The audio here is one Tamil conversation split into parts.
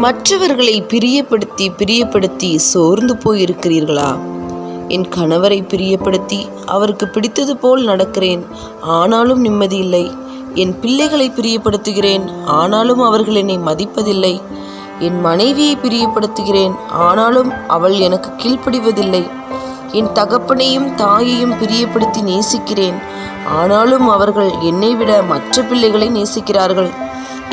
மற்றவர்களை பிரியப்படுத்தி சோர்ந்து போயிருக்கிறீர்களா? என் கணவரை பிரியப்படுத்தி அவருக்கு பிடித்தது போல் நடக்கிறேன், ஆனாலும் நிம்மதி இல்லை. என் பிள்ளைகளை பிரியப்படுத்துகிறேன், ஆனாலும் அவர்கள் என்னை மதிப்பதில்லை. என் மனைவியை பிரியப்படுத்துகிறேன், ஆனாலும் அவள் எனக்கு கீழ்ப்படிவதில்லை. என் தகப்பனையும் தாயையும் பிரியப்படுத்தி நேசிக்கிறேன், ஆனாலும் அவர்கள் என்னை விட மற்ற பிள்ளைகளை நேசிக்கிறார்கள்.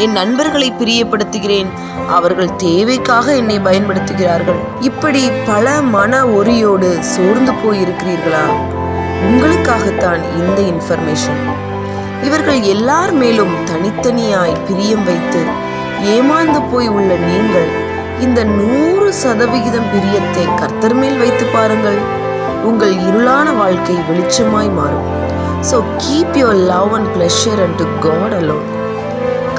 என் நண்பர்களை பிரியப்படுத்துகிறேன், அவர்கள் தேவைக்காக என்னை பயன்படுத்துகிறார்கள். இப்படி பல மன ஒரியோடு சோர்ந்து போயிருக்கிறீர்களா? உங்களுக்காகத்தான் இந்த இன்ஃபர்மேஷன். இவர்கள் எல்லார் மேலும் தனித்தனியாய் பிரியம் வைத்து ஏமாந்து போய் உள்ள நீங்கள் இந்த 100% பிரியத்தை கர்த்தர் மேல் வைத்து பாருங்கள். உங்கள் இருளான வாழ்க்கை வெளிச்சமாய் மாறும். So keep your love and pleasure unto God alone.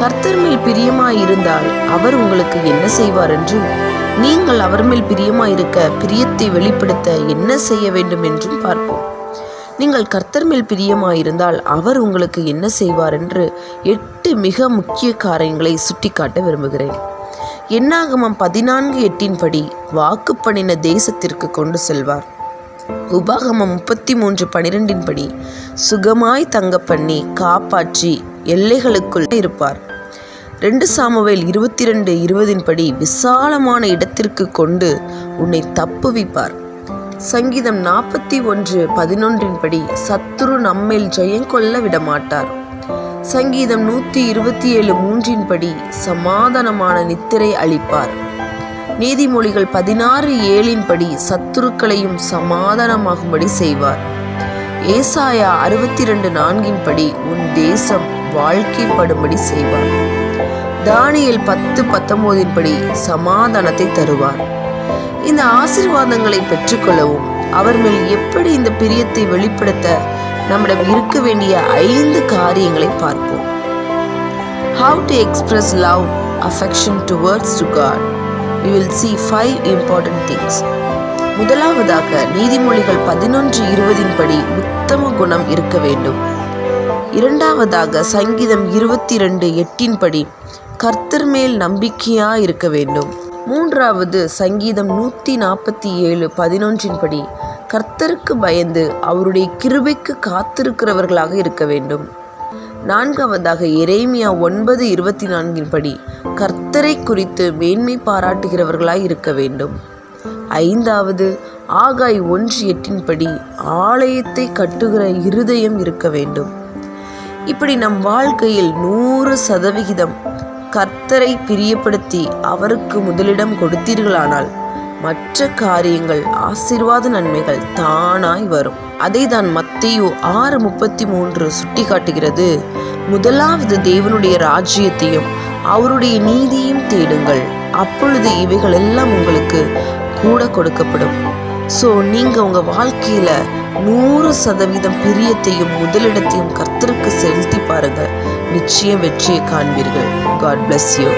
கர்த்தர் மேல் பிரியமாயிருந்தால் அவர் உங்களுக்கு என்ன செய்வார் என்றும், நீங்கள் அவர் மேல் பிரியமாயிருக்க பிரியத்தை வெளிப்படுத்த என்ன செய்ய வேண்டும் என்றும் பார்ப்போம். நீங்கள் கர்த்தர் மேல் பிரியமாயிருந்தால் அவர் உங்களுக்கு என்ன செய்வார் என்று 8 மிக முக்கிய காரியங்களை சுட்டிக்காட்ட விரும்புகிறேன். என்னாகமம் 14:8 படி வாக்கு பண்ணின தேசத்திற்கு கொண்டு செல்வார். உபாகமம் 33:12 படி சுகமாய் தங்க பண்ணி காப்பாற்றி எல்லைகளுக்குள் இருப்பார். 2 சாமுவேல் 22:20 படி விசாலமான இடத்திற்கு கொண்டு உன்னை தப்புவிப்பார். சங்கீதம் 41:11 படி சத்துரு நம்மேல் ஜெயங்கொள்ள விடமாட்டார். சங்கீதம் 127:3 படி சமாதானமான நித்திரை அளிப்பார். நீதிமொழிகள் 16:7 படி சத்துருக்களையும் சமாதானமாகும்படி செய்வார். ஏசாயா 62:4 படி உன் தேசம் வாழ்க்கைப்படும்படி செய்வார். தானியேல் 10:19 படி சமாதானத்தை தருவார். இந்த ஆசீர்வாதங்களை பெற்றுக்கொள்ளவும் அவர் மேல் எப்படி இந்த பிரியத்தை வெளிப்படுத்த நம்மிடம் இருக்க வேண்டிய 5 காரியங்களை பார்ப்போம். How to express love, affection towards to God. We will see 5 important things. முதலாவதாக நீதிமொழிகள் 11:20 படி உத்தம குணம் இருக்க வேண்டும். இரண்டாவதாக சங்கீதம் 22:8 படி கர்த்தர் மேல் நம்பிக்கையா இருக்க வேண்டும். மூன்றாவது சங்கீதம் 147:11 படி கர்த்தருக்கு பயந்து அவருடைய கிருபைக்கு காத்திருக்கிறவர்களாக இருக்க வேண்டும். நான்காவதாக எரேமியா 9:24 படி கர்த்தரை குறித்து மேன்மை பாராட்டுகிறவர்களாய் இருக்க வேண்டும். ஐந்தாவது ஆகாய் 1:8 படி ஆலயத்தை கட்டுகிற இருதயம் இருக்க வேண்டும். இப்படி நம் வாழ்க்கையில் 100% கர்த்தரை பிரியப்படுத்தி அவருக்கு முதலிடம் கொடுத்தீர்களானால் மற்ற காரியங்கள் ஆசீர்வாத நன்மைகள் தானாய் வரும். அதை தான் மத்தேயு 6:33 சுட்டி காட்டுகிறது. முதலாவது தேவனுடைய ராஜ்யத்தையும் அவருடைய நீதியையும் தேடுங்கள், அப்பொழுது இவைகள் எல்லாம் உங்களுக்கு கூட கொடுக்கப்படும். ஸோ நீங்கள் உங்கள் வாழ்க்கையில் 100% பிரியத்தையும் முதலிடத்தையும் கர்த்தருக்கு செலுத்தி பாருங்கள். நிச்சயம் வெற்றியை காண்பீர்கள். God bless you.